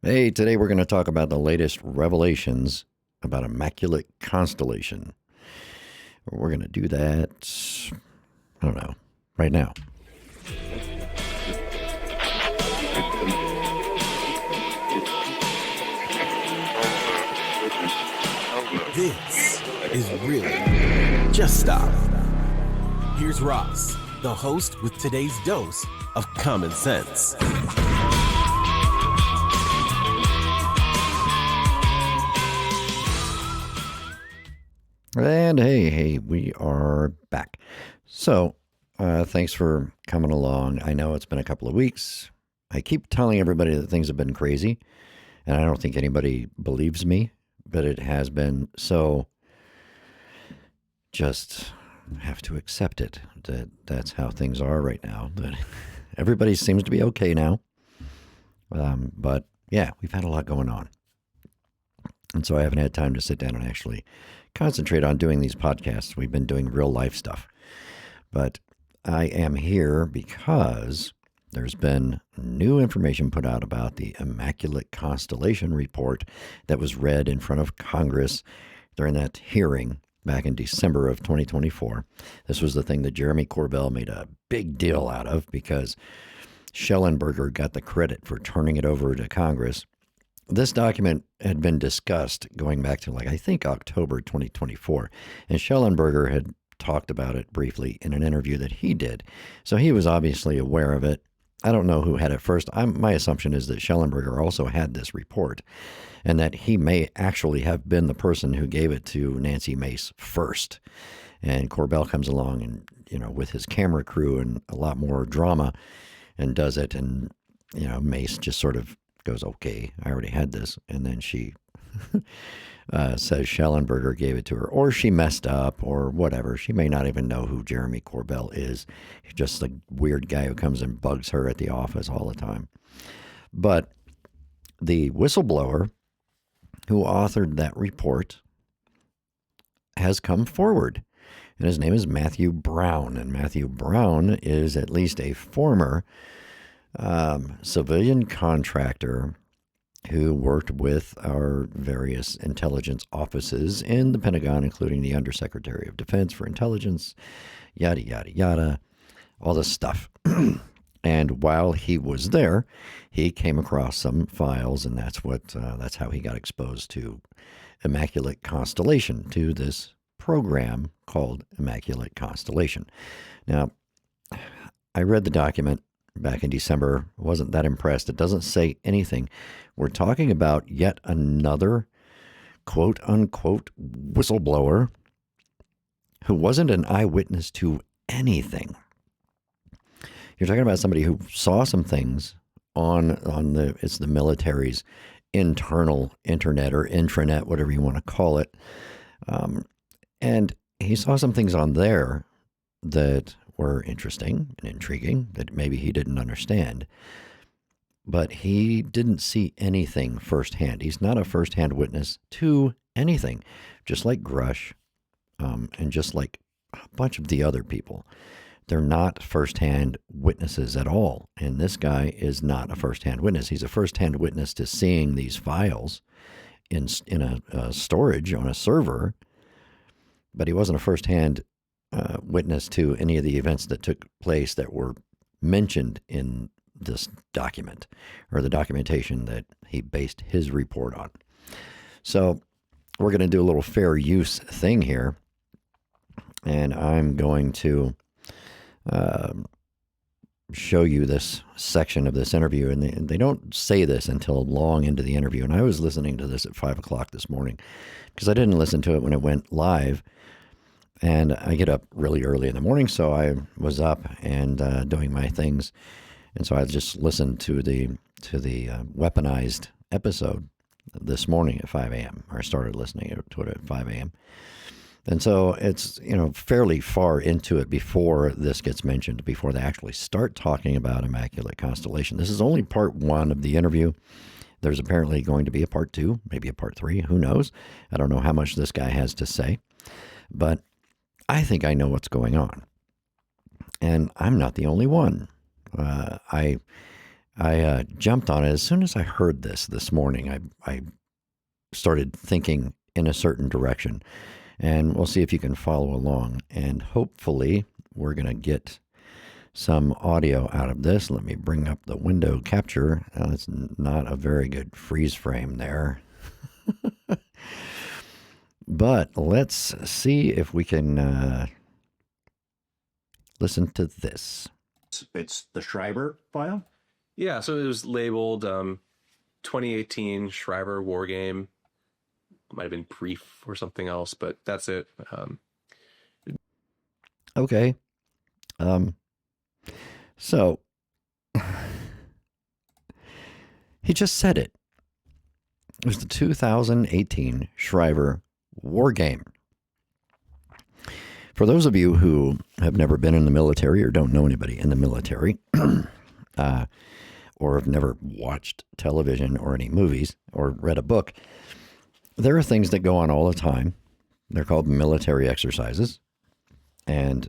Hey, today we're going to talk about the latest revelations about Immaculate Constellation. We're going to do that, I don't know, right now. This is really Just Stop. Here's Ross, the host with today's dose of common sense. And hey, we are back. So, thanks for coming along. I know it's been a couple of weeks. I keep telling everybody that things have been crazy, and I don't think anybody believes me, but it has been. So, just have to accept it. That's how things are right now. That everybody seems to be okay now. But yeah, we've had a lot going on. And so I haven't had time to sit down and actually concentrate on doing these podcasts. We've been doing real life stuff. But I am here because there's been new information put out about the Immaculate Constellation report that was read in front of Congress during that hearing back in December of 2024. This was the thing that Jeremy Corbell made a big deal out of because Schellenberger got the credit for turning it over to Congress. This document had been discussed going back to, I think October 2024, and Schellenberger had talked about it briefly in an interview that he did. So he was obviously aware of it. I don't know who had it first. My assumption is that Schellenberger also had this report and that he may actually have been the person who gave it to Nancy Mace first. And Corbell comes along and, with his camera crew and a lot more drama and does it. And, Mace just sort of goes, okay, I already had this. And then she says Schellenberger gave it to her, or she messed up or whatever. She may not even know who Jeremy Corbell is. He's just a weird guy who comes and bugs her at the office all the time. But the whistleblower who authored that report has come forward, and his name is Matthew Brown. And Matthew Brown is at least a former civilian contractor who worked with our various intelligence offices in the Pentagon, including the Undersecretary of Defense for Intelligence, yada, yada, yada, all this stuff. And while he was there, he came across some files, and that's how he got exposed to Immaculate Constellation, to this program called Immaculate Constellation. Now, I read the document back in December, wasn't that impressed. It doesn't say anything. We're talking about yet another quote unquote whistleblower who wasn't an eyewitness to anything. You're talking about somebody who saw some things on it's the military's internal internet or intranet, whatever you want to call it. And he saw some things on there that were interesting and intriguing that maybe he didn't understand. But he didn't see anything firsthand. He's not a firsthand witness to anything, just like Grush and just like a bunch of the other people. They're not firsthand witnesses at all. And this guy is not a firsthand witness. He's a firsthand witness to seeing these files in a storage on a server, but he wasn't a firsthand witness to any of the events that took place that were mentioned in this document or the documentation that he based his report on. So we're going to do a little fair use thing here, and I'm going to show you this section of this interview, and they don't say this until long into the interview. And I was listening to this at 5 o'clock this morning because I didn't listen to it when it went live. And I get up really early in the morning, so I was up and doing my things, and so I just listened to the weaponized episode this morning at 5 a.m. or I started listening to it at 5 a.m. And so it's fairly far into it before this gets mentioned, before they actually start talking about Immaculate Constellation. This is only part one of the interview. There's apparently going to be a part two, maybe a part three. Who knows? I don't know how much this guy has to say, but I think I know what's going on. And I'm not the only one. I I jumped on it as soon as I heard this morning. I started thinking in a certain direction, and we'll see if you can follow along. And hopefully, we're going to get some audio out of this. Let me bring up the window capture. It's not a very good freeze frame there. But let's see if we can listen to this. It's the Schreiber file? Yeah, so it was labeled 2018 Schreiber War Game. Might have been brief or something else, but that's it. Okay. So he just said it. It was the 2018 Schreiber War Game. For those of you who have never been in the military or don't know anybody in the military, or have never watched television or any movies or read a book, there are things that go on all the time. They're called military exercises. And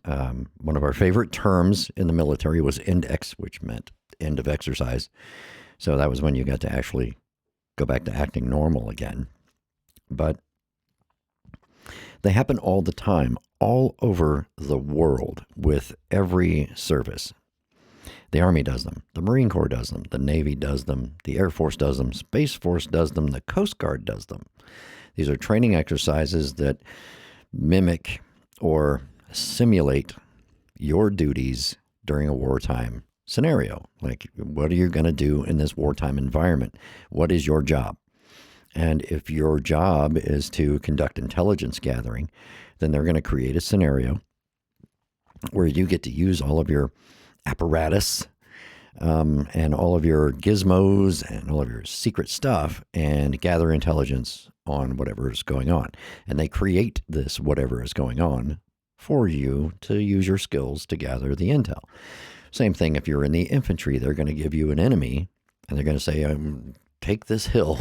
one of our favorite terms in the military was index, which meant end of exercise. So that was when you got to actually go back to acting normal again. But they happen all the time, all over the world with every service. The Army does them. The Marine Corps does them. The Navy does them. The Air Force does them. Space Force does them. The Coast Guard does them. These are training exercises that mimic or simulate your duties during a wartime scenario. Like, what are you going to do in this wartime environment? What is your job? And if your job is to conduct intelligence gathering, then they're going to create a scenario where you get to use all of your apparatus and all of your gizmos and all of your secret stuff and gather intelligence on whatever is going on. And they create this whatever is going on for you to use your skills to gather the intel. Same thing if you're in the infantry. They're going to give you an enemy and they're going to say, take this hill,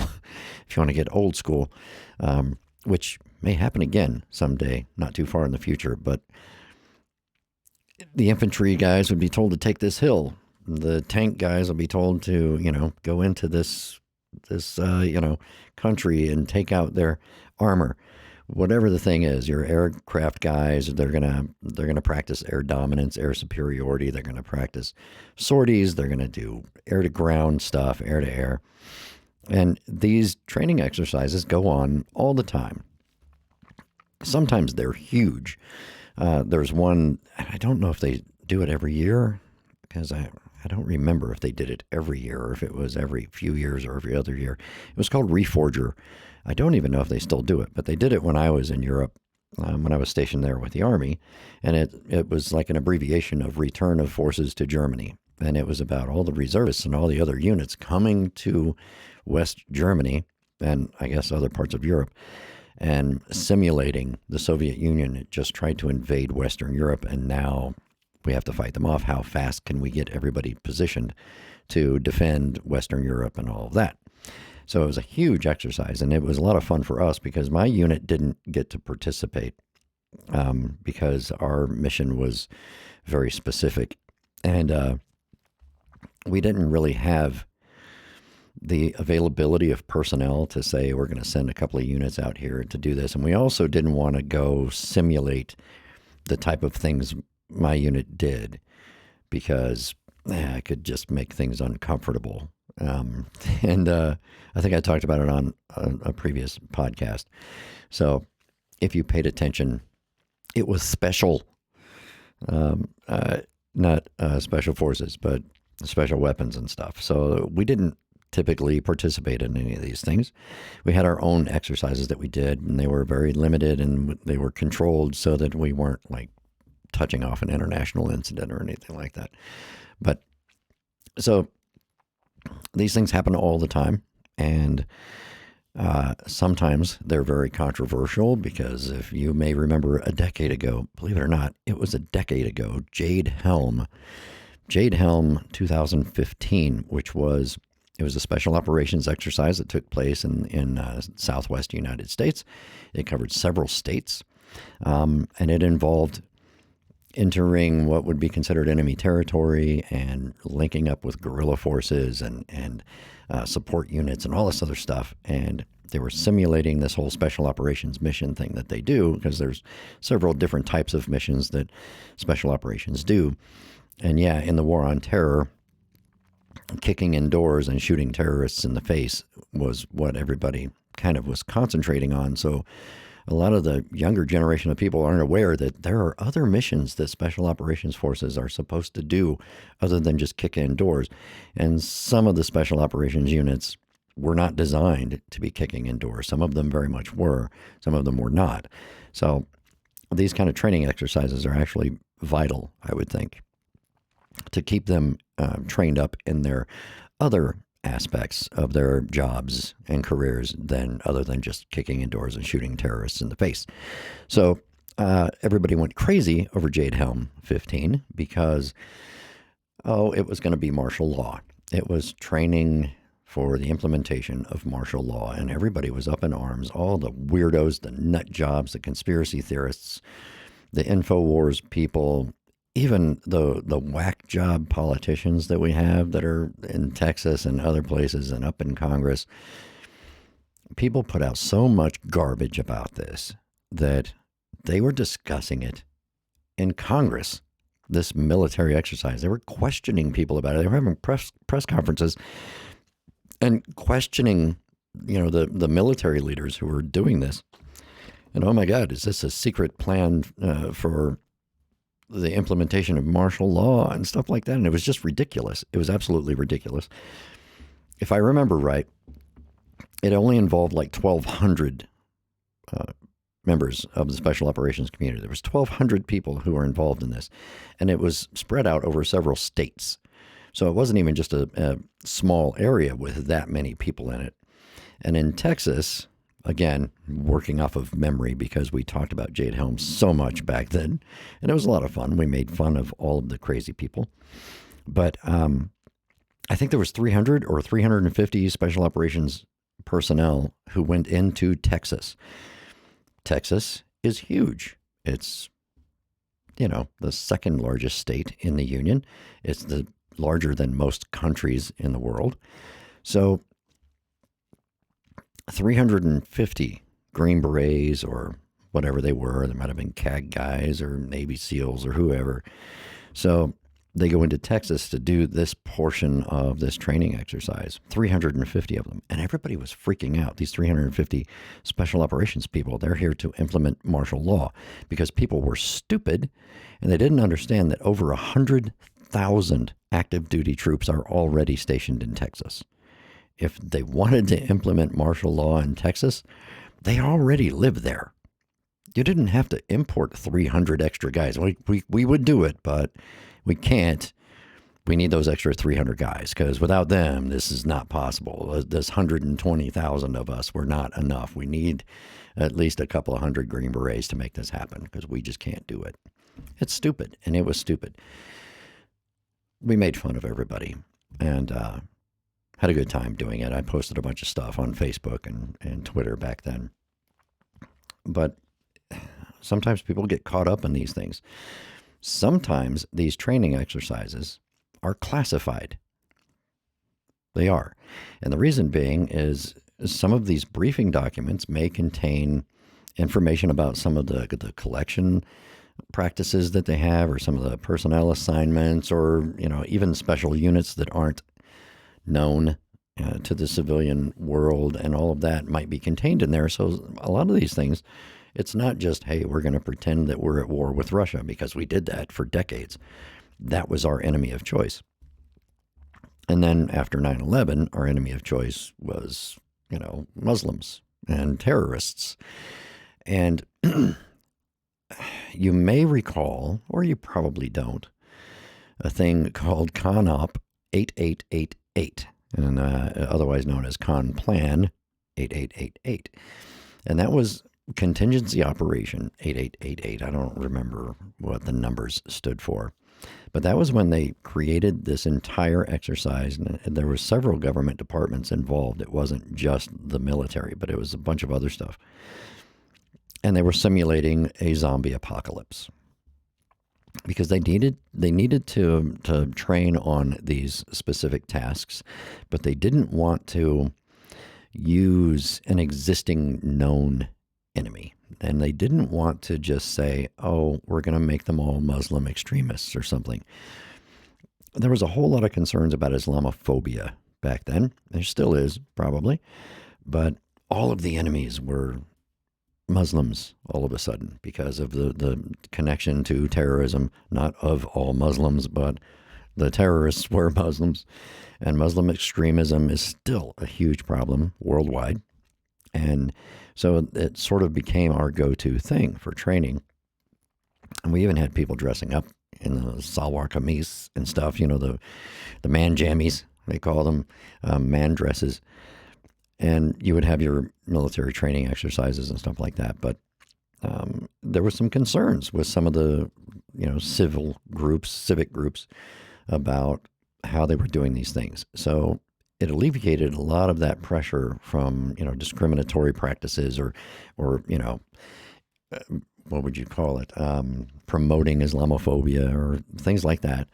if you want to get old school, which may happen again someday, not too far in the future. But the infantry guys would be told to take this hill. The tank guys will be told to, go into this country and take out their armor. Whatever the thing is, your aircraft guys, they're gonna practice air dominance, air superiority. They're gonna practice sorties. They're gonna do air to ground stuff, air to air. And these training exercises go on all the time. Sometimes they're huge. There's one, I don't know if they do it every year, because I don't remember if they did it every year or if it was every few years or every other year. It was called Reforger. I don't even know if they still do it, but they did it when I was in Europe, when I was stationed there with the Army. And it was like an abbreviation of Return of Forces to Germany. And it was about all the reservists and all the other units coming to West Germany and I guess other parts of Europe and simulating the Soviet Union. It just tried to invade Western Europe, and now we have to fight them off. How fast can we get everybody positioned to defend Western Europe and all of that? So it was a huge exercise, and it was a lot of fun for us because my unit didn't get to participate because our mission was very specific, and we didn't really have the availability of personnel to say we're going to send a couple of units out here to do this. And we also didn't want to go simulate the type of things my unit did because it could just make things uncomfortable. And I think I talked about it on a previous podcast. So if you paid attention, it was special, not special forces, but special weapons and stuff. So we didn't typically participate in any of these things. We had our own exercises that we did, and they were very limited and they were controlled so that we weren't like touching off an international incident or anything like that. But so these things happen all the time, and sometimes they're very controversial because if you may remember a decade ago, believe it or not, it was a decade ago, Jade Helm 2015, which was it was a special operations exercise that took place in southwest United States. It covered several states, and it involved entering what would be considered enemy territory and linking up with guerrilla forces and support units and all this other stuff. And they were simulating this whole special operations mission thing that they do, because there's several different types of missions that special operations do. And yeah, in the war on terror, kicking in doors and shooting terrorists in the face was what everybody kind of was concentrating on. So a lot of the younger generation of people aren't aware that there are other missions that special operations forces are supposed to do other than just kick in doors. And some of the special operations units were not designed to be kicking in doors. Some of them very much were. Some of them were not. So these kind of training exercises are actually vital, I would think, to keep them trained up in their other aspects of their jobs and careers other than just kicking in doors and shooting terrorists in the face. So everybody went crazy over Jade Helm 15 because, it was going to be martial law. It was training for the implementation of martial law, and everybody was up in arms. All the weirdos, the nut jobs, the conspiracy theorists, the InfoWars people, even the whack job politicians that we have that are in Texas and other places and up in Congress. People put out so much garbage about this that they were discussing it in Congress, this military exercise. They were questioning people about it. They were having press conferences and questioning, the military leaders who were doing this. And oh my God, is this a secret plan for the implementation of martial law and stuff like that? And it was just ridiculous. It was absolutely ridiculous. If I remember right, it only involved like 1,200 members of the special operations community. There was 1,200 people who were involved in this, and it was spread out over several states. So it wasn't even just a small area with that many people in it. And in Texas, again, working off of memory because we talked about Jade Helm so much back then, and it was a lot of fun. We made fun of all of the crazy people. But I think there was 300 or 350 special operations personnel who went into Texas. Texas is huge. It's, the second largest state in the Union. It's larger than most countries in the world. So 350 Green Berets or whatever they were. There might have been CAG guys or Navy SEALs or whoever. So they go into Texas to do this portion of this training exercise, 350 of them. And everybody was freaking out. These 350 special operations people, they're here to implement martial law because people were stupid and they didn't understand that over 100,000 active duty troops are already stationed in Texas. If they wanted to implement martial law in Texas, they already live there. You didn't have to import 300 extra guys. We would do it, but we can't. We need those extra 300 guys because without them, this is not possible. This 120,000 of us, we're not enough. We need at least a couple of hundred Green Berets to make this happen because we just can't do it. It's stupid, and it was stupid. We made fun of everybody and had a good time doing it. I posted a bunch of stuff on Facebook and Twitter back then. But sometimes people get caught up in these things. Sometimes these training exercises are classified. They are. And the reason being is some of these briefing documents may contain information about some of the collection practices that they have or some of the personnel assignments or, even special units that aren't known to the civilian world, and all of that might be contained in there. So a lot of these things, it's not just, hey, we're going to pretend that we're at war with Russia because we did that for decades. That was our enemy of choice. And then after 9/11, our enemy of choice was, Muslims and terrorists. And you may recall, or you probably don't, a thing called CONOP 8888, and otherwise known as CON Plan 8888. And that was Contingency Operation 8888. I don't remember what the numbers stood for. But that was when they created this entire exercise, and there were several government departments involved. It wasn't just the military, but it was a bunch of other stuff. And they were simulating a zombie apocalypse. because they needed to train on these specific tasks, but they didn't want to use an existing known enemy. And they didn't want to just say, oh, we're going to make them all Muslim extremists or something. There was a whole lot of concerns about Islamophobia back then. There still is, probably. But all of the enemies were Muslims all of a sudden because of the connection to terrorism, not of all Muslims, but the terrorists were Muslims. And Muslim extremism is still a huge problem worldwide. And so it sort of became our go-to thing for training. And we even had people dressing up in the salwar kameez and stuff, the man jammies, they call them, man dresses. And you would have your military training exercises and stuff like that. But there were some concerns with some of the, civic groups about how they were doing these things. So it alleviated a lot of that pressure from, discriminatory practices or what would you call it? Promoting Islamophobia or things like that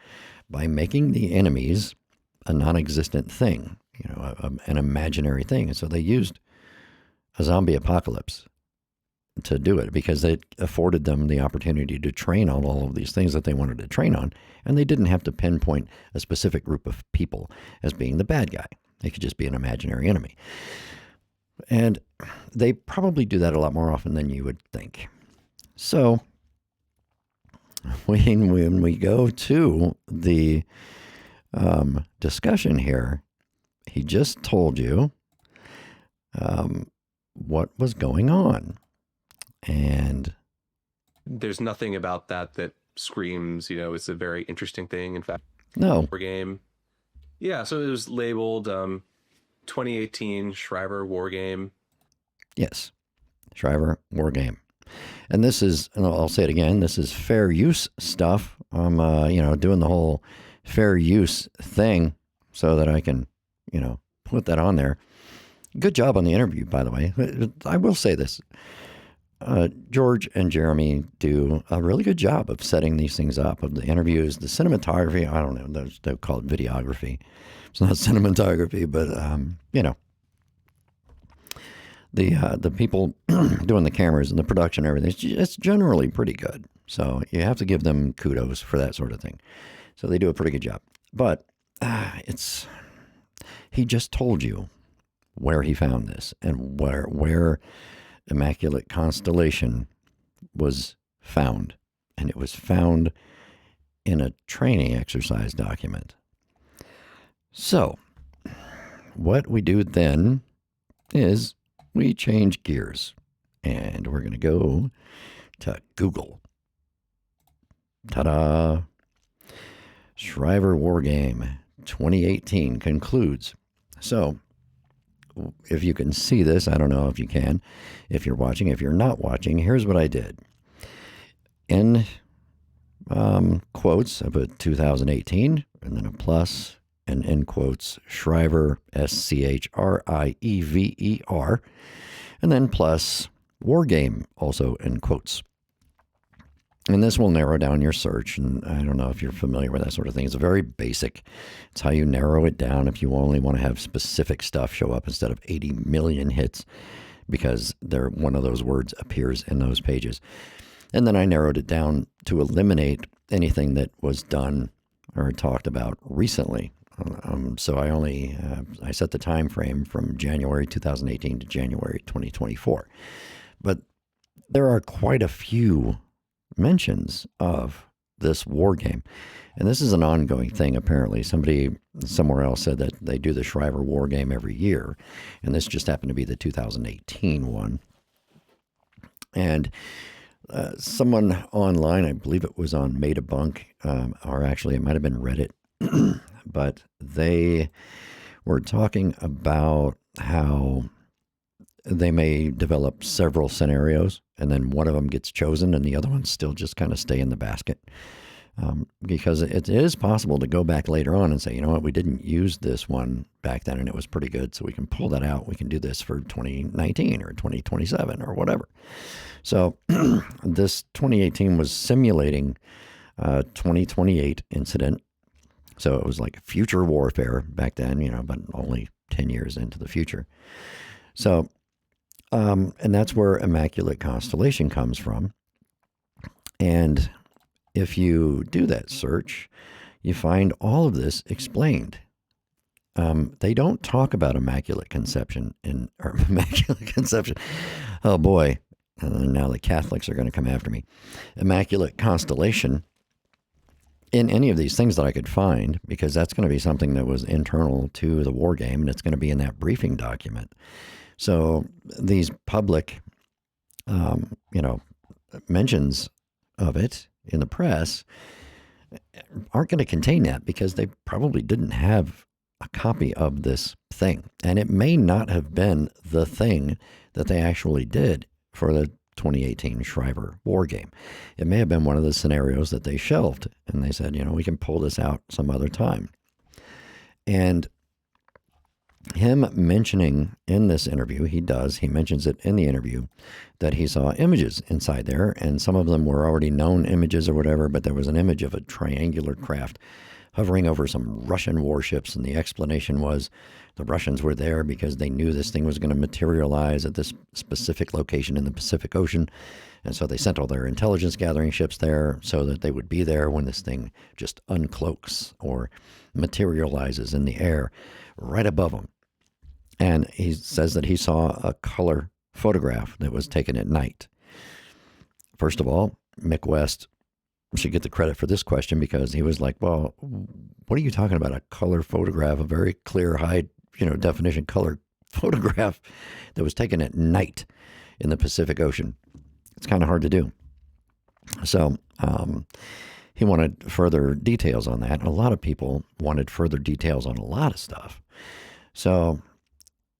by making the enemies a non-existent thing, an imaginary thing. And so they used a zombie apocalypse to do it because it afforded them the opportunity to train on all of these things that they wanted to train on. And they didn't have to pinpoint a specific group of people as being the bad guy. They could just be an imaginary enemy. And they probably do that a lot more often than you would think. So when we go to the discussion here, he just told you what was going on. And there's nothing about that screams, it's a very interesting thing. In fact, no. War game. Yeah, so it was labeled 2018 Shriver War Game. Yes, Shriver War Game. And this is, and I'll say it again, this is fair use stuff. I'm, doing the whole fair use thing so that I can, put that on there. Good job on the interview, by the way. I will say this. George and Jeremy do a really good job of setting these things up, of the interviews, the cinematography. I don't know, they'll call it videography. It's not cinematography, but, the people doing the cameras and the production and everything, it's generally pretty good. So you have to give them kudos for that sort of thing. So they do a pretty good job. But he just told you where he found this and where Immaculate Constellation was found. And it was found in a training exercise document. So what we do then is we change gears and we're going to go to Google. Ta-da! Shriver War Game 2018 concludes. So if you can see this, I don't know if you can. If you're watching, if you're not watching, here's what I did. In quotes, I put 2018 and then a plus, and in quotes, Shriver, SCHRIEVER, and then plus War Game, also in quotes. And this will narrow down your search. And I don't know if you're familiar with that sort of thing. It's very basic. It's how you narrow it down if you only want to have specific stuff show up instead of 80 million hits, because one of those words appears in those pages. And then I narrowed it down to eliminate anything that was done or talked about recently. So I set the time frame from January 2018 to January 2024. But there are quite a few mentions of this war game. And this is an ongoing thing, apparently. Somebody somewhere else said that they do the Shriver War Game every year. And this just happened to be the 2018 one. And someone online, I believe it was on Metabunk, or actually it might have been Reddit, but they were talking about how they may develop several scenarios and then one of them gets chosen and the other ones still just kind of stay in the basket. Because it is possible to go back later on and say, you know what, we didn't use this one back then and it was pretty good, so we can pull that out. We can do this for 2019 or 2027 or whatever. So this 2018 was simulating 2028 incident. So it was like future warfare back then, but only 10 years into the future. So, and that's where Immaculate Constellation comes from. And if you do that search, you find all of this explained. They don't talk about Immaculate Conception or Immaculate Conception. Oh boy, now the Catholics are going to come after me. Immaculate Constellation in any of these things that I could find, because that's going to be something that was internal to the war game, and it's going to be in that briefing document. So these public, mentions of it in the press aren't going to contain that, because they probably didn't have a copy of this thing. And it may not have been the thing that they actually did for the 2018 Shriver war game. It may have been one of the scenarios that they shelved, and they said, we can pull this out some other time. And him mentioning in this interview, he mentions it in the interview, that he saw images inside there, and some of them were already known images or whatever, but there was an image of a triangular craft hovering over some Russian warships, and the explanation was the Russians were there because they knew this thing was going to materialize at this specific location in the Pacific Ocean, and so they sent all their intelligence gathering ships there so that they would be there when this thing just uncloaks or materializes in the air right above them. And he says that he saw a color photograph that was taken at night. First of all, Mick West should get the credit for this question, because he was like, well, what are you talking about? A color photograph, a very clear, high, definition color photograph that was taken at night in the Pacific Ocean. It's kind of hard to do. So he wanted further details on that. A lot of people wanted further details on a lot of stuff. So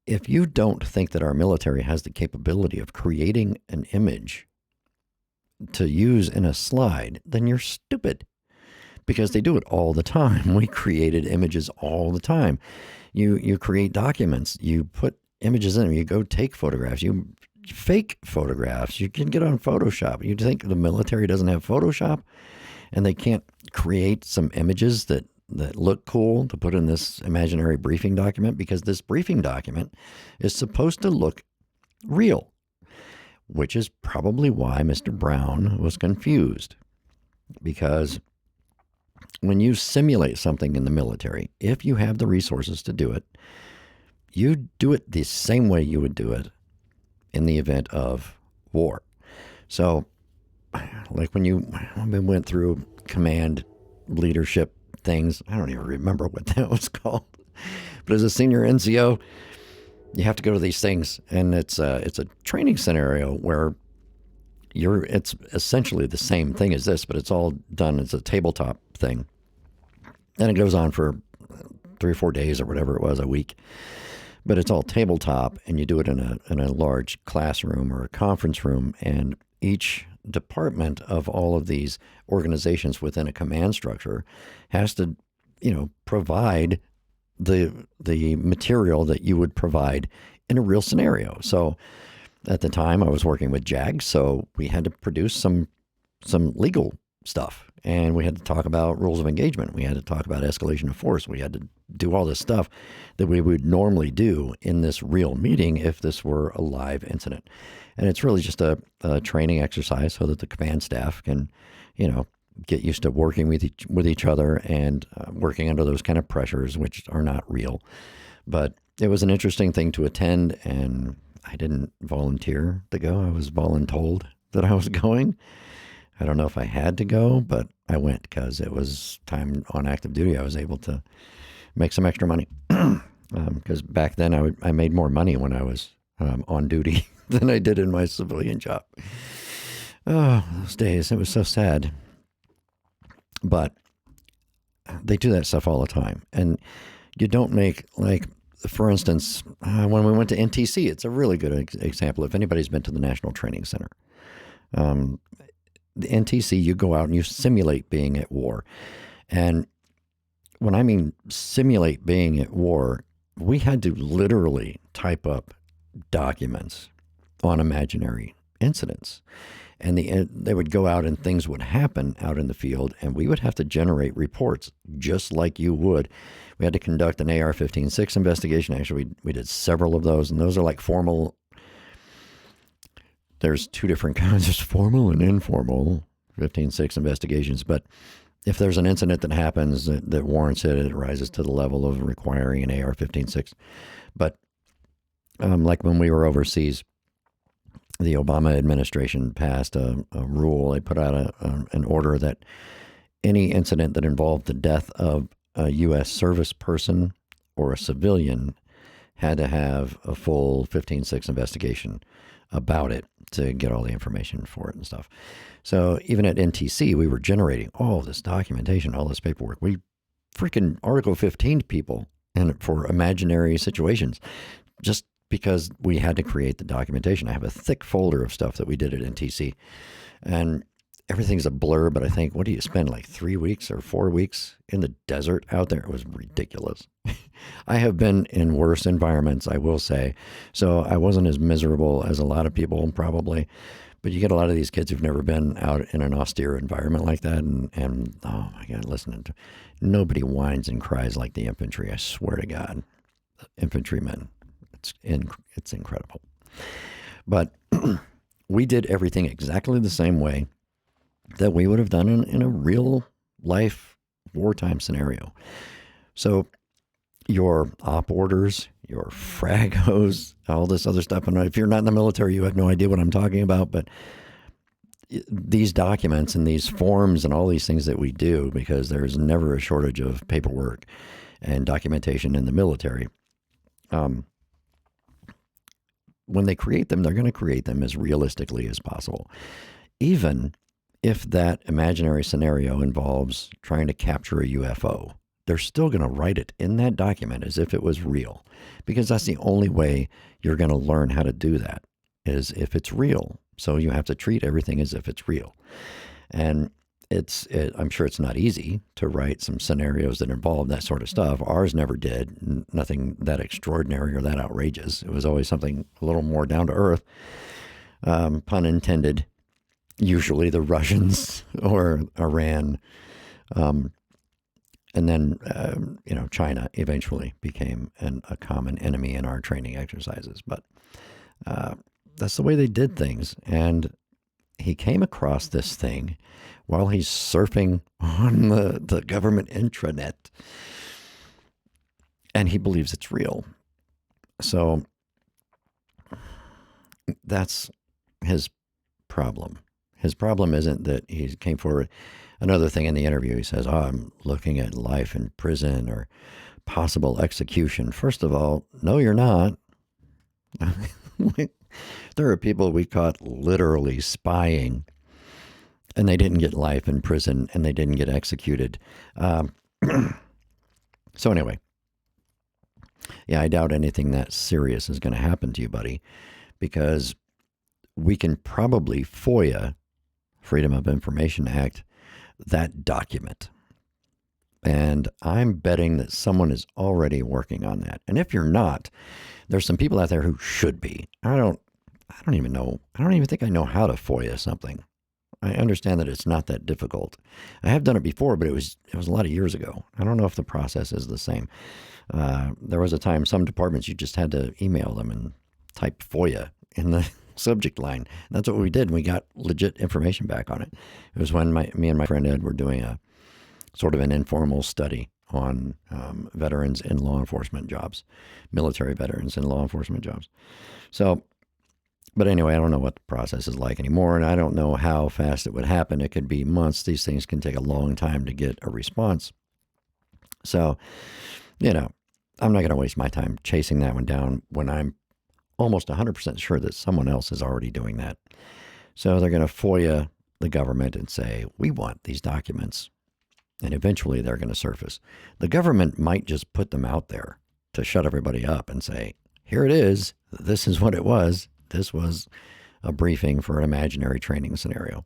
if you don't think that our military has the capability of creating an image to use in a slide, then you're stupid, because they do it all the time. We created images all the time. You create documents, you put images in them, you go take photographs, you fake photographs, you can get on Photoshop. You think the military doesn't have Photoshop, and they can't create some images that look cool to put in this imaginary briefing document, because this briefing document is supposed to look real, which is probably why Mr. Brown was confused. Because when you simulate something in the military, if you have the resources to do it, you do it the same way you would do it in the event of war. So, like when you went through command leadership things, I don't even remember what that was called, but as a senior NCO, you have to go to these things, and it's a training scenario where it's essentially the same thing as this, but it's all done as a tabletop thing, and it goes on for 3 or 4 days or whatever it was, a week. But it's all tabletop, and you do it in a large classroom or a conference room, and each department of all of these organizations within a command structure has to, provide the material that you would provide in a real scenario. So at the time I was working with JAG, so we had to produce some legal stuff, and we had to talk about rules of engagement. We had to talk about escalation of force. We had to do all this stuff that we would normally do in this real meeting if this were a live incident. And it's really just a training exercise so that the command staff can, get used to working with each other and working under those kind of pressures, which are not real. But it was an interesting thing to attend, and I didn't volunteer to go. I was voluntold that I was going. I don't know if I had to go, but I went because it was time on active duty. I was able to make some extra money because back then I made more money when I was on duty than I did in my civilian job. Oh, those days, it was so sad. But they do that stuff all the time. And you don't make, like, for instance, when we went to NTC, it's a really good example. If anybody's been to the National Training Center, the NTC, you go out and you simulate being at war. And when I mean simulate being at war, we had to literally type up documents on imaginary incidents. And they would go out and things would happen out in the field, and we would have to generate reports just like you would. We had to conduct an AR-15-6 investigation. Actually, we did several of those, and those are like formal. There's two different kinds. There's formal and informal 15-6 investigations. But if there's an incident that happens that warrants it, it rises to the level of requiring an AR-15-6. But like when we were overseas, the Obama administration passed a rule. They put out an order that any incident that involved the death of a U.S. service person or a civilian had to have a full 15-6 investigation about it to get all the information for it and stuff. So even at NTC, we were generating all this documentation, all this paperwork. We freaking Article 15 people and for imaginary situations, just because we had to create the documentation. I have a thick folder of stuff that we did at NTC, and everything's a blur, but I think, what do you spend, like 3 weeks or 4 weeks in the desert out there? It was ridiculous. I have been in worse environments, I will say. So I wasn't as miserable as a lot of people probably, but you get a lot of these kids who've never been out in an austere environment like that. And oh my God, listening to nobody whines and cries like the infantry. I swear to God, infantrymen. It's incredible. But we did everything exactly the same way that we would have done in a real life wartime scenario. So your op orders, your fragos, all this other stuff. And if you're not in the military, you have no idea what I'm talking about. But these documents and these forms and all these things that we do, because there's never a shortage of paperwork and documentation in the military. When they create them, they're going to create them as realistically as possible. Even if that imaginary scenario involves trying to capture a UFO, they're still going to write it in that document as if it was real, because that's the only way you're going to learn how to do that, is if it's real. So you have to treat everything as if it's real. And I'm sure it's not easy to write some scenarios that involve that sort of stuff. Ours never did. Nothing that extraordinary or that outrageous. It was always something a little more down to earth, pun intended. Usually the Russians or Iran, and then China eventually became a common enemy in our training exercises. But that's the way they did things. And he came across this thing while he's surfing on the government intranet, and he believes it's real. So that's his problem. His problem isn't that he came forward. Another thing in the interview, he says, I'm looking at life in prison or possible execution. First of all, no, you're not. There are people we caught literally spying, and they didn't get life in prison, and they didn't get executed. So anyway, yeah, I doubt anything that serious is going to happen to you, buddy, because we can probably FOIA, Freedom of Information Act, that document. And I'm betting that someone is already working on that. And if you're not, there's some people out there who should be. I don't even know. I don't even think I know how to FOIA something. I understand that it's not that difficult. I have done it before, but it was a lot of years ago. I don't know if the process is the same. There was a time some departments you just had to email them and type FOIA in the subject line. And that's what we did. And we got legit information back on it. It was when me and my friend Ed were doing a sort of an informal study on veterans in law enforcement jobs, military veterans in law enforcement jobs. So, but anyway, I don't know what the process is like anymore, and I don't know how fast it would happen. It could be months. These things can take a long time to get a response. So, I'm not going to waste my time chasing that one down when I'm almost 100% sure that someone else is already doing that. So they're going to FOIA the government and say, we want these documents. And eventually they're going to surface. The government might just put them out there to shut everybody up and say, here it is. This is what it was. This was a briefing for an imaginary training scenario.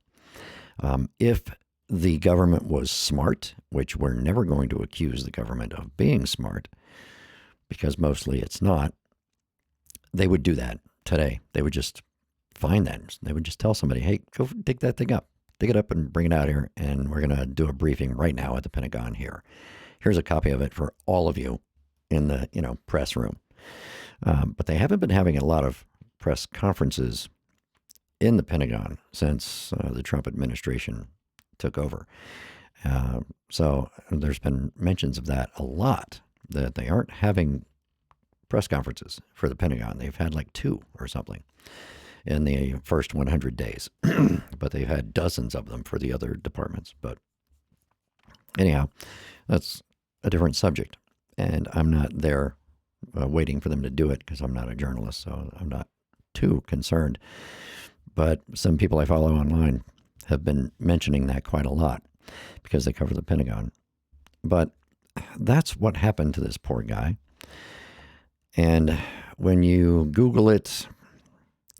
If the government was smart, which we're never going to accuse the government of being smart, because mostly it's not, they would do that today. They would just find that. They would just tell somebody, hey, go dig that thing up. Dig it up and bring it out here, and we're going to do a briefing right now at the Pentagon here. Here's a copy of it for all of you in the, press room. But they haven't been having a lot of press conferences in the Pentagon since the Trump administration took over. So there's been mentions of that a lot, that they aren't having press conferences for the Pentagon. They've had like 2 or something in the first 100 days, but they've had dozens of them for the other departments. But anyhow, that's a different subject, and I'm not there waiting for them to do it because I'm not a journalist, so I'm not too concerned. But some people I follow online have been mentioning that quite a lot because they cover the Pentagon. But that's what happened to this poor guy. And when you Google it,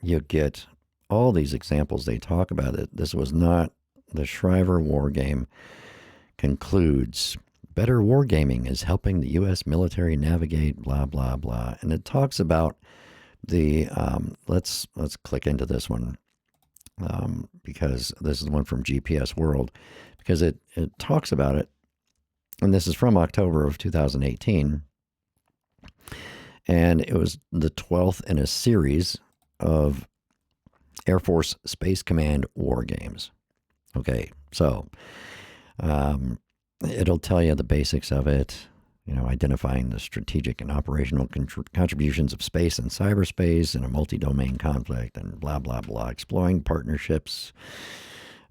you get all these examples. They talk about it. This was not the Shriver war game. Concludes, better wargaming is helping the U.S. military navigate, blah, blah, blah. And it talks about the, let's click into this one, because this is the one from GPS World, because it talks about it. And this is from October of 2018. And it was the 12th in a series of Air Force Space Command war games. Okay, so it'll tell you the basics of it, identifying the strategic and operational contributions of space and cyberspace in a multi-domain conflict, and blah, blah, blah, exploring partnerships.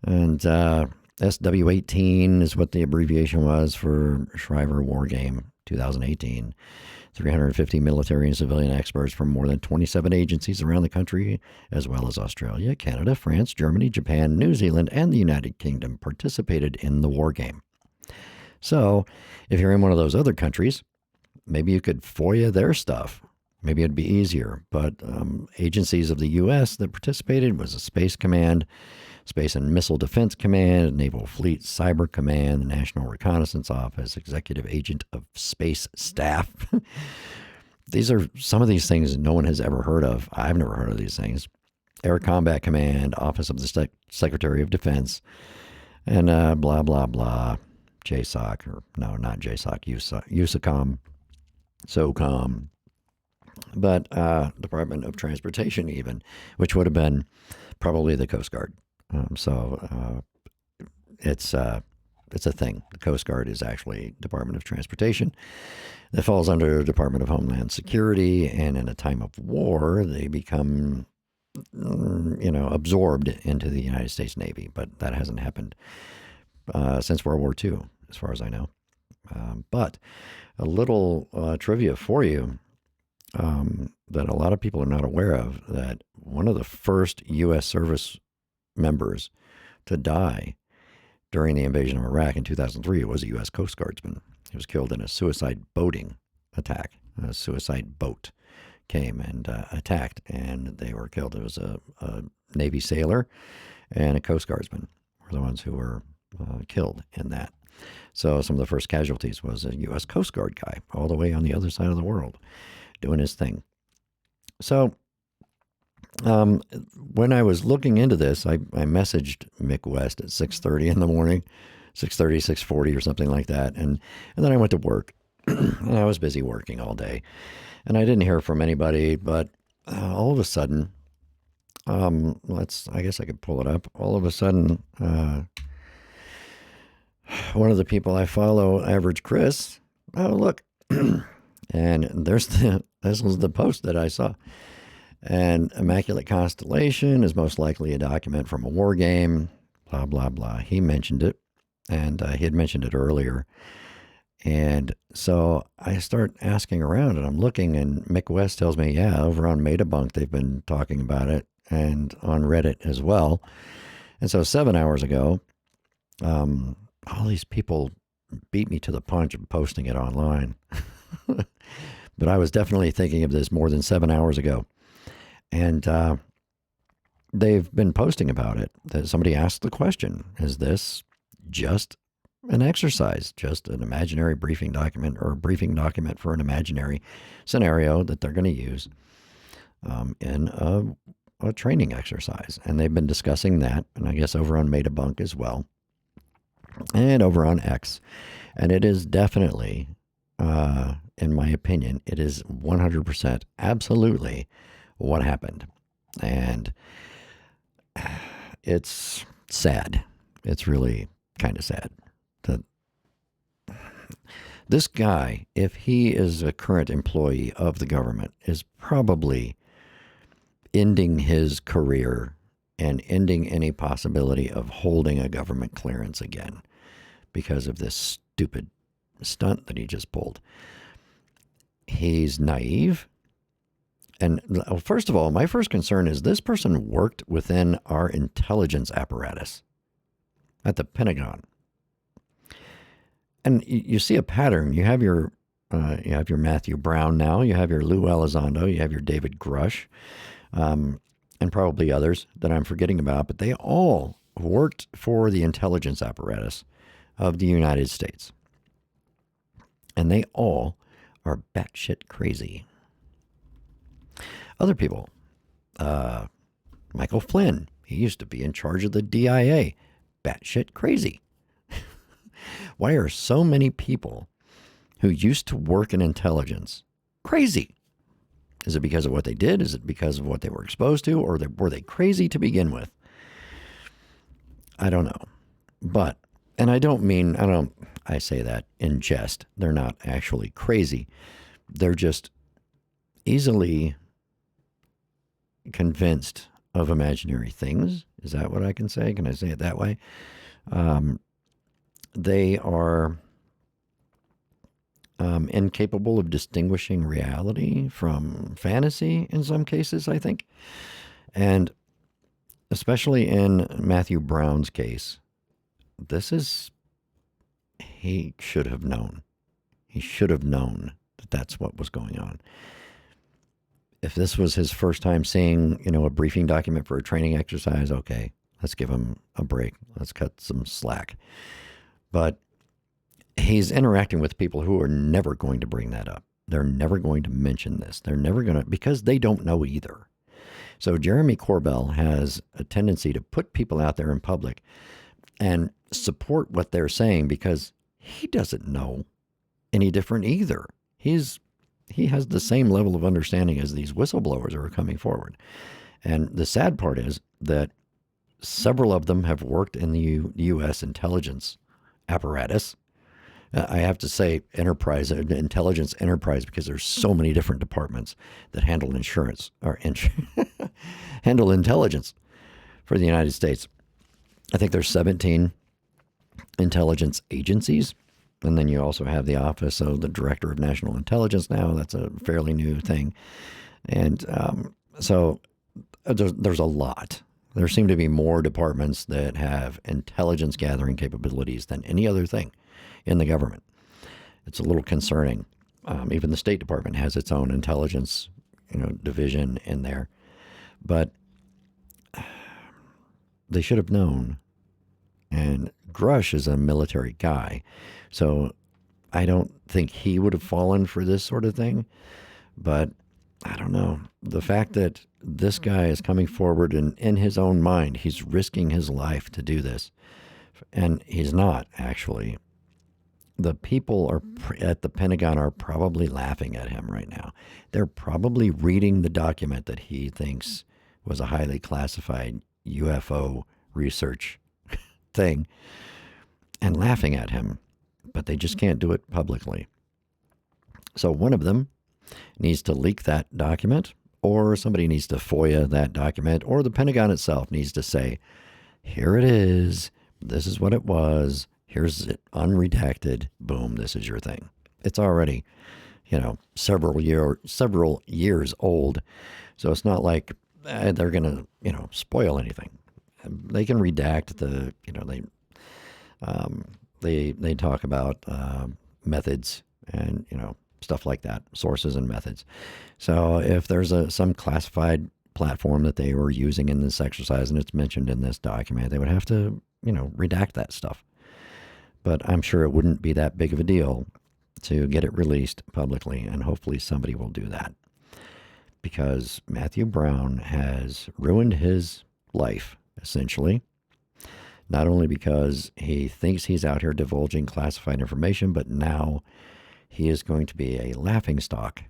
And SW-18 is what the abbreviation was for Shriver War Game 2018. 350 military and civilian experts from more than 27 agencies around the country, as well as Australia, Canada, France, Germany, Japan, New Zealand, and the United Kingdom participated in the war game. So if you're in one of those other countries, maybe you could FOIA their stuff. Maybe it'd be easier. But agencies of the U.S. that participated was the Space Command, Space and Missile Defense Command, Naval Fleet Cyber Command, the National Reconnaissance Office, Executive Agent of Space Staff. These are some of these things no one has ever heard of. I've never heard of these things. Air Combat Command, Office of the Secretary of Defense, and blah, blah, blah. JSOC, or no, not JSOC, USACOM, SOCOM, but Department of Transportation even, which would have been probably the Coast Guard. So it's a thing. The Coast Guard is actually Department of Transportation. That falls under Department of Homeland Security, and in a time of war, they become, absorbed into the United States Navy. But that hasn't happened since World War II, as far as I know. But a little trivia for you that a lot of people are not aware of, that one of the first U.S. service members to die during the invasion of Iraq in 2003 was a U.S. Coast Guardsman. He was killed in a suicide boating attack. A suicide boat came and attacked, and they were killed. It was a Navy sailor and a Coast Guardsman were the ones who were killed in that. So some of the first casualties was a U.S. Coast Guard guy all the way on the other side of the world doing his thing. So when I was looking into this, I messaged Mick West at 6:30 in the morning, 6:30, 6:40 or something like that. And then I went to work and I was busy working all day and I didn't hear from anybody, but all of a sudden, I guess I could pull it up. All of a sudden, one of the people I follow, Average Chris, oh, look, and this was the post that I saw. And Immaculate Constellation is most likely a document from a war game, blah, blah, blah. He mentioned it, and he had mentioned it earlier. And so I start asking around, and I'm looking, and Mick West tells me, yeah, over on Metabunk, they've been talking about it, and on Reddit as well. And so 7 hours ago, all these people beat me to the punch of posting it online. But I was definitely thinking of this more than 7 hours ago. And they've been posting about it. Somebody asked the question, is this just an exercise, just an imaginary briefing document, or a briefing document for an imaginary scenario that they're going to use in a training exercise. And they've been discussing that, and I guess over on Meta Bunk as well, and over on X. And it is definitely, in my opinion, it is 100% absolutely what happened. And it's sad. It's really kind of sad that this guy, if he is a current employee of the government, is probably ending his career and ending any possibility of holding a government clearance again because of this stupid stunt that he just pulled. He's naive. And first of all, my first concern is this person worked within our intelligence apparatus at the Pentagon. And you see a pattern. You have your Matthew Brown now. You have your Lou Elizondo. You have your David Grush, and probably others that I'm forgetting about. But they all worked for the intelligence apparatus of the United States. And they all are batshit crazy. Other people, Michael Flynn, he used to be in charge of the DIA, batshit crazy. Why are so many people who used to work in intelligence crazy? Is it because of what they did? Is it because of what they were exposed to? Or were they crazy to begin with? I don't know. But, and I say that in jest. They're not actually crazy. They're just easily convinced of imaginary things. Is that what I can say? Can I say it that way? They are incapable of distinguishing reality from fantasy in some cases, I think. And especially in Matthew Brown's case, he should have known. He should have known that that's what was going on. If this was his first time seeing, a briefing document for a training exercise, okay, let's give him a break. Let's cut some slack. But he's interacting with people who are never going to bring that up. They're never going to mention this. They're never going to, because they don't know either. So Jeremy Corbell has a tendency to put people out there in public and support what they're saying because he doesn't know any different either. He has the same level of understanding as these whistleblowers who are coming forward. And the sad part is that several of them have worked in the U.S. intelligence apparatus. I have to say intelligence enterprise, because there's so many different departments that handle handle intelligence for the United States. I think there's 17 intelligence agencies. And then you also have the Office of the Director of National Intelligence now. That's a fairly new thing. And so there's a lot. There seem to be more departments that have intelligence gathering capabilities than any other thing in the government. It's a little concerning. Even the State Department has its own intelligence, division in there. But they should have known. And Grush is a military guy, so I don't think he would have fallen for this sort of thing. But I don't know. The fact that this guy is coming forward and in his own mind, he's risking his life to do this. And he's not, actually. The people at the Pentagon are probably laughing at him right now. They're probably reading the document that he thinks was a highly classified UFO research thing and laughing at him, but they just can't do it publicly. So one of them needs to leak that document, or somebody needs to FOIA that document, or the Pentagon itself needs to say, here it is, this is what it was, here's it unredacted, boom, this is your thing. It's already, several years old, so it's not like they're going to, spoil anything. They can redact they talk about methods and, stuff like that, sources and methods. So if there's some classified platform that they were using in this exercise and it's mentioned in this document, they would have to, redact that stuff. But I'm sure it wouldn't be that big of a deal to get it released publicly, and hopefully somebody will do that. because Matthew Brown has ruined his life, essentially. Not only because he thinks he's out here divulging classified information, but now he is going to be a laughingstock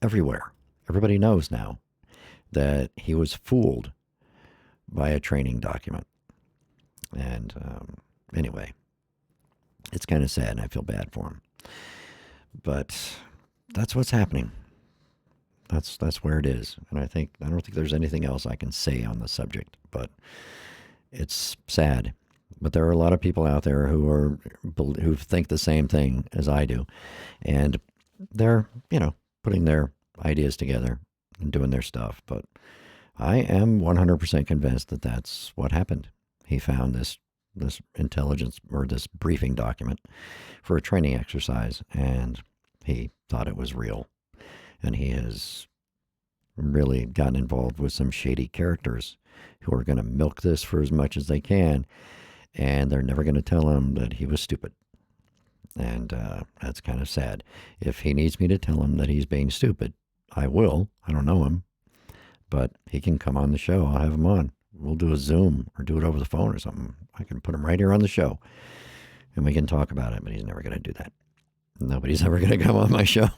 everywhere. Everybody knows now that he was fooled by a training document. And anyway, it's kind of sad, and I feel bad for him. But that's what's happening. That's where it is. And I don't think there's anything else I can say on the subject, but it's sad. But there are a lot of people out there who think the same thing as I do. And they're, putting their ideas together and doing their stuff. But I am 100% convinced that that's what happened. He found this intelligence or this briefing document for a training exercise, and he thought it was real. And he has really gotten involved with some shady characters who are going to milk this for as much as they can, and they're never going to tell him that he was stupid. And that's kind of sad. If he needs me to tell him that he's being stupid, I will. I don't know him, but he can come on the show. I'll have him on. We'll do a Zoom or do it over the phone or something. I can put him right here on the show, and we can talk about it, but he's never going to do that. Nobody's ever going to come on my show.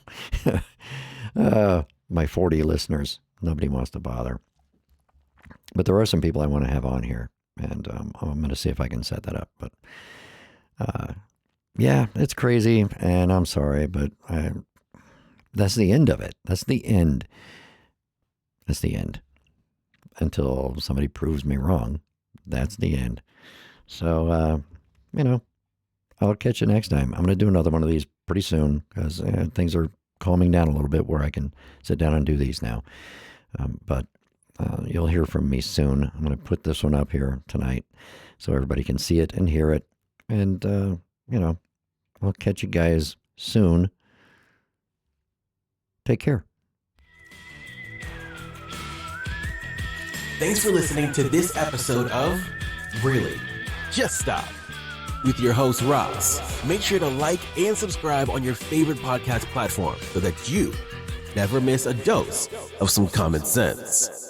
My 40 listeners, nobody wants to bother. But there are some people I want to have on here, and I'm going to see if I can set that up. But yeah, it's crazy, and I'm sorry, but that's the end of it. That's the end. That's the end. Until somebody proves me wrong, that's the end. So, I'll catch you next time. I'm going to do another one of these pretty soon because things are calming down a little bit where I can sit down and do these now. But you'll hear from me soon. I'm going to put this one up here tonight so everybody can see it and hear it. And, I'll catch you guys soon. Take care. Thanks for listening to this episode of Really? Just Stop with your host, Ross. Make sure to like and subscribe on your favorite podcast platform so that you never miss a dose of some common sense.